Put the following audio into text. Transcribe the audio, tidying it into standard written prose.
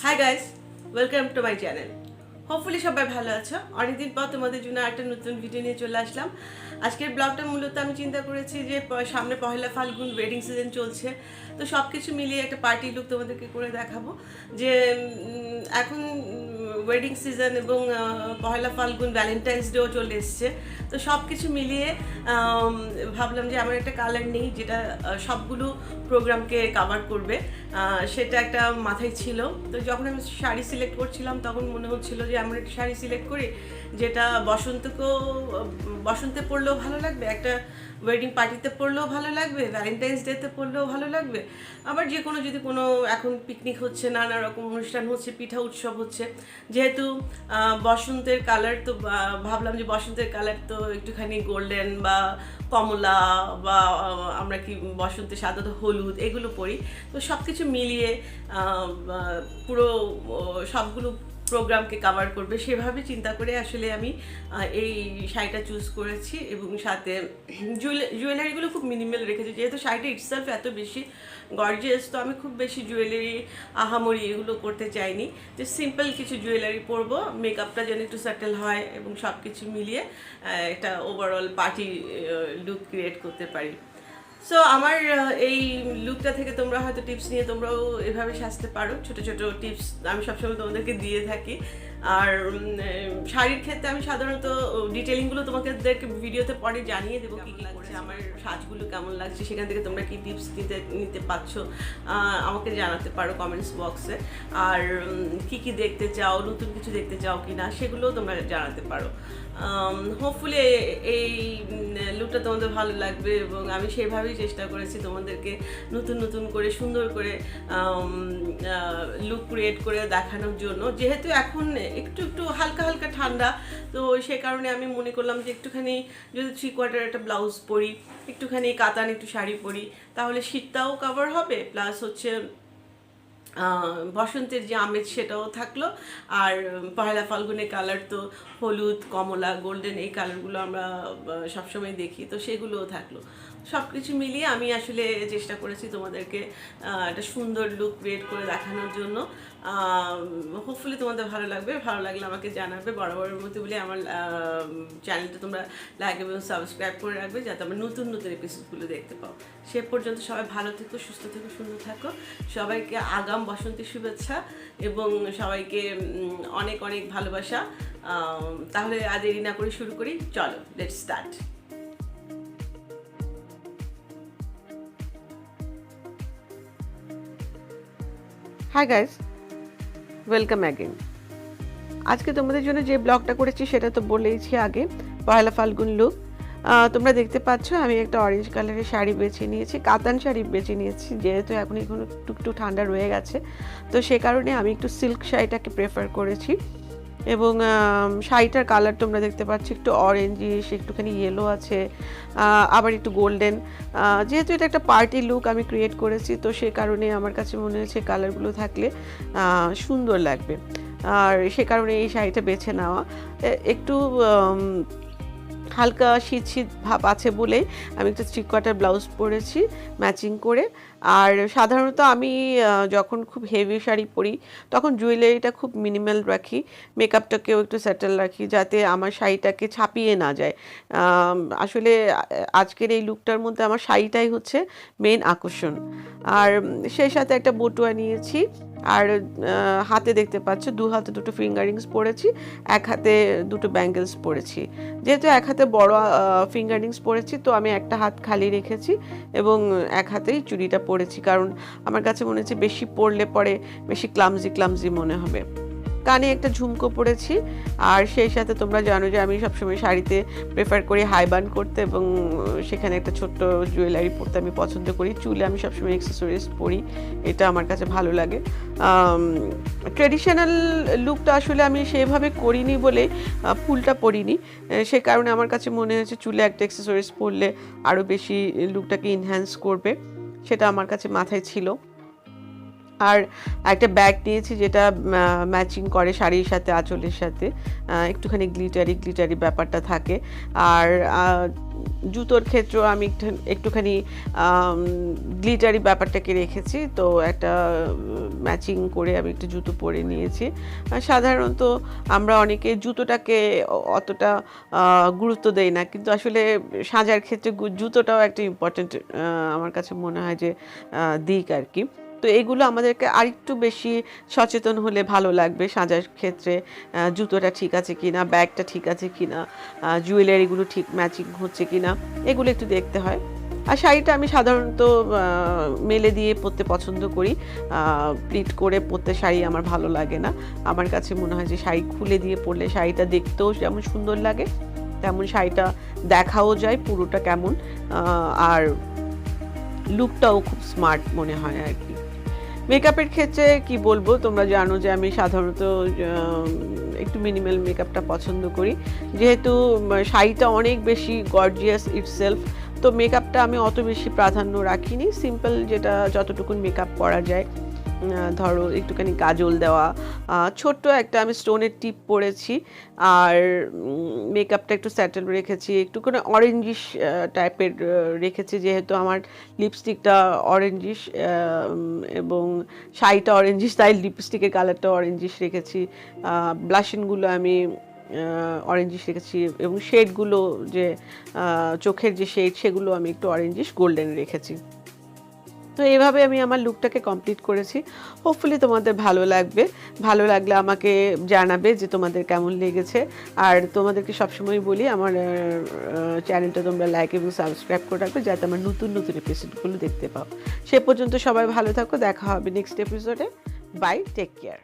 Hi guys, welcome to my channel. Hopefully সবাই ভালো আছো। অনেকদিন পর তোমাদের জন্য একটা নতুন ভিডিও নিয়ে চলে আসলাম। আজকের ব্লগটা মূলত আমি চিন্তা করেছি যে সামনে পহেলা ফাল্গুন ওয়েডিং সিজন চলছে, তো সব কিছু মিলিয়ে একটা পার্টি লুক তোমাদেরকে করে দেখাবো। যে এখন ওয়েডিং সিজন এবং পহেলা ফাল্গুন ভ্যালেন্টাইন্স ডেও চলে এসছে, তো সব কিছু মিলিয়ে ভাবলাম যে আমার একটা কালার নেই যেটা সবগুলো প্রোগ্রামকে কাভার করবে, সেটা একটা মাথায় ছিল। তো যখন আমি শাড়ি সিলেক্ট করছিলাম তখন মনে হচ্ছিল যে আমরা একটা শাড়ি সিলেক্ট করি যেটা বসন্তে পরলেও ভালো লাগবে, একটা ওয়েডিং পার্টিতে পরলেও ভালো লাগবে, ভ্যালেন্টাইন্স ডেতে পরলেও ভালো লাগবে, আবার যে কোনো যদি কোনো এখন পিকনিক হচ্ছে, নানা রকম অনুষ্ঠান হচ্ছে, পিঠা উৎসব হচ্ছে, যেহেতু বসন্তের কালার, তো ভাবলাম যে বসন্তের কালার তো একটুখানি গোল্ডেন বা কমলা বা আমরা কি বসন্তে সাধারণত হলুদ এগুলো পরি। তো সব কিছু মিলিয়ে পুরো সবগুলো প্রোগ্রামকে কাভার করবে সেভাবে চিন্তা করে আসলে আমি এই শাড়িটা চুজ করেছি, এবং সাথে জুয়েলারিগুলো খুব মিনিমাল রেখেছি, যেহেতু শাড়িটা ইটসেলফ এত বেশি গর্জিয়াস, তো আমি খুব বেশি জুয়েলারি আহামরি এগুলো করতে চাইনি, যে সিম্পল কিছু জুয়েলারি পরবো, মেকআপটা যেন একটু সেটেল হয় এবং সব কিছু মিলিয়ে একটা ওভারঅল পার্টি লুক ক্রিয়েট করতে পারি। সো আমার এই লুকটা থেকে তোমরা হয়তো টিপস নিয়ে তোমরাও এভাবে সাজতে পারো। ছোট ছোট টিপস আমি সবসময় তোমাদেরকে দিয়ে থাকি। আর শাড়ির ক্ষেত্রে আমি সাধারণত ডিটেলিংগুলো তোমাদেরকে ভিডিওতে পরে জানিয়ে দেবো কী কী লাগছে, আমার সাজগুলো কেমন লাগছে, সেখান থেকে তোমরা কী টিপস নিতে পারছো আমাকে জানাতে পারো কমেন্টস বক্সে। আর কী কী দেখতে চাও, নতুন কিছু দেখতে চাও কি না, সেগুলোও তোমরা জানাতে পারো। হোপফুলি এই লুকটা তোমাদের ভালো লাগবে, এবং আমি সেইভাবেই চেষ্টা করেছি তোমাদেরকে নতুন নতুন করে সুন্দর করে লুক ক্রিয়েট করে দেখানোর জন্য। যেহেতু এখন একটু একটু হালকা হালকা ঠান্ডা, তো সে কারণে আমি মনে করলাম যে একটুখানি যদি 3/4 একটা ব্লাউজ পরি, একটুখানি কাতান একটু শাড়ি পরি, তাহলে শীতটাও কভার হবে, প্লাস হচ্ছে বসন্তের যে আমেজ সেটাও থাকলো। আর পহেলা ফাল্গুনের কালার তো হলুদ, কমলা, গোল্ডেন, এই কালারগুলো আমরা সবসময় দেখি, তো সেগুলোও থাকলো। সব কিছু মিলিয়ে আমি আসলে চেষ্টা করেছি তোমাদেরকে একটা সুন্দর লুক ক্রিয়েট করে দেখানোর জন্য। হোপফুলি তোমাদের ভালো লাগবে, ভালো লাগলে আমাকে জানাবে। বরাবরের মতো বলে আমার চ্যানেলটা তোমরা লাইক এবং সাবস্ক্রাইব করে রাখবে, যাতে আমরা নতুন নতুন এপিসোডগুলো দেখতে পাও। সে পর্যন্ত সবাই ভালো থেকো, সুস্থ থেকো, সুন্দর থাকো। সবাইকে আগাম বসন্তের শুভেচ্ছা এবং সবাইকে অনেক অনেক ভালোবাসা। তাহলে আর দেরি না করে শুরু করি, চলো let's start. Hi guys, welcome again. আজকে তোমাদের জন্য যে ব্লগটা করেছি সেটা তো বলেইছি আগে, পহেলা ফাল্গুন লুক। তোমরা দেখতে পাচ্ছ আমি একটা অরেঞ্জ কালারের শাড়ি বেছে নিয়েছি, কাতান শাড়ি বেছে নিয়েছি, যেহেতু এখন একটু ঠান্ডা রয়ে গেছে, তো সে কারণে আমি একটু সিল্ক শাড়িটাকে প্রেফার করেছি। এবং শাড়িটার কালার তোমরা দেখতে পাচ্ছ একটু অরেঞ্জিশ, একটুখানি ইয়েলো আছে, আবার একটু গোল্ডেন। যেহেতু এটা একটা পার্টি লুক আমি ক্রিয়েট করেছি, তো সে কারণে আমার কাছে মনে হয়েছে কালারগুলো থাকলে সুন্দর লাগবে, আর সে কারণে এই শাড়িটা বেছে নেওয়া। একটু হালকা শীত শীত ভাব আছে বলে আমি একটা 3/4 ব্লাউজ পরেছি ম্যাচিং করে। আর সাধারণত আমি যখন খুব হেভি শাড়ি পরি তখন জুয়েলারিটা খুব মিনিমাল রাখি, মেকআপটাকেও একটু সেটেল রাখি, যাতে আমার শাড়িটাকে ছাপিয়ে না যায়। আসলে আজকের এই লুকটার মধ্যে আমার শাড়িটাই হচ্ছে মেন আকর্ষণ। আর সেই সাথে একটা বটুয়া নিয়েছি, আর হাতে দেখতে পাচ্ছ 2 হাতে 2টো ফিঙ্গারিংস পরেছি, এক হাতে 2টো ব্যাঙ্গেলস পরেছি। যেহেতু এক হাতে বড় ফিঙ্গারিংস পরেছি, তো আমি একটা হাত খালি রেখেছি এবং এক হাতেই চুড়িটা পরেছি, কারণ আমার কাছে মনে হচ্ছে বেশি পরলে পরে বেশি ক্লামজি মনে হবে। কানে একটা ঝুমকো পরেছি, আর সেই সাথে তোমরা জানো যে আমি সবসময় শাড়িতে প্রেফার করি হাই বান করতে, এবং সেখানে একটা ছোট্ট জুয়েলারি পরতে আমি পছন্দ করি। চুলে আমি সবসময় অ্যাক্সেসরিজ পরি, এটা আমার কাছে ভালো লাগে। ট্রেডিশনাল লুকটা আসলে আমি সেভাবে করিনি বলে ফুলটা পরিনি, সে কারণে আমার কাছে মনে হয়েছে চুলে একটা অ্যাক্সেসরিজ পরলে আরও বেশি লুকটাকে ইনহ্যান্স করবে, সেটা আমার কাছে মাথায় ছিল। আর একটা ব্যাগ নিয়েছি যেটা ম্যাচিং করে শাড়ির সাথে, আঁচলের সাথে, একটুখানি গ্লিটারি ব্যাপারটা থাকে। আর জুতোর ক্ষেত্রেও আমি একটুখানি গ্লিটারি ব্যাপারটাকে রেখেছি, তো একটা ম্যাচিং করে আমি একটা জুতো পরে নিয়েছি। সাধারণত আমরা অনেকে জুতোটাকে অতটা গুরুত্ব দেই না, কিন্তু আসলে সাজার ক্ষেত্রে জুতোটাও একটা ইম্পর্ট্যান্ট আমার কাছে মনে হয় যে দিক আর কি। তো এগুলো আমাদেরকে আরেকটু বেশি সচেতন হলে ভালো লাগবে সাজার ক্ষেত্রে। জুতোটা ঠিক আছে কিনা, ব্যাগটা ঠিক আছে কিনা, জুয়েলারিগুলো ঠিক ম্যাচিং হচ্ছে কিনা, এগুলো একটু দেখতে হয়। আর শাড়িটা আমি সাধারণত মেলে দিয়ে পরতে পছন্দ করি। প্লিট করে পরতে শাড়ি আমার ভালো লাগে না। আমার কাছে মনে হয় যে শাড়ি খুলে দিয়ে পরলে শাড়িটা দেখতেও যেমন সুন্দর লাগে, তেমন শাড়িটা দেখাও যায় পুরোটা কেমন, আর লুকটাও খুব স্মার্ট মনে হয় আর কি। মেকআপের ক্ষেত্রে কি বলবো, তোমরা জানো যে আমি সাধারণত একটু মিনিমাল মেকআপটা পছন্দ করি, যেহেতু শাড়িটা অনেক বেশি গর্জিয়াস ইটসেলফ। তো মেকআপটা আমি অত বেশি প্রাধান্য রাখিনি, সিম্পল যেটা যতটুকুন মেকআপ করা যায়। ধরো একটুখানি কাজল দেওয়া, ছোট্ট একটা আমি স্টোনের টিপ পরেছি, আর মেকআপটা একটু স্যাটেল রেখেছি, একটুখানি অরেঞ্জিশ টাইপের রেখেছি, যেহেতু আমার লিপস্টিকটা অরেঞ্জিশ এবং শাড়িটা অরেঞ্জিশ, তাই লিপস্টিকের কালারটা অরেঞ্জিশ রেখেছি। ব্লাশিংগুলো আমি অরেঞ্জিশ রেখেছি, এবং শেডগুলো যে চোখের যে শেড সেগুলো আমি একটু অরেঞ্জিশ গোল্ডেন রেখেছি। তো এইভাবে আমি আমার লুকটাকে কমপ্লিট করেছি। হোপফুলি তোমাদের ভালো লাগবে। ভালো লাগলে আমাকে জানাবে যে তোমাদের কেমন লেগেছে। আর তোমাদেরকে সবসময় বলি, আমার চ্যানেলটা তোমরা লাইক এবং সাবস্ক্রাইব করে রাখবে, যাতে আমার নতুন এপিসোডগুলো দেখতে পাও। সে পর্যন্ত সবাই ভালো থাকো, দেখা হবে নেক্সট এপিসোডে। Bye, take care.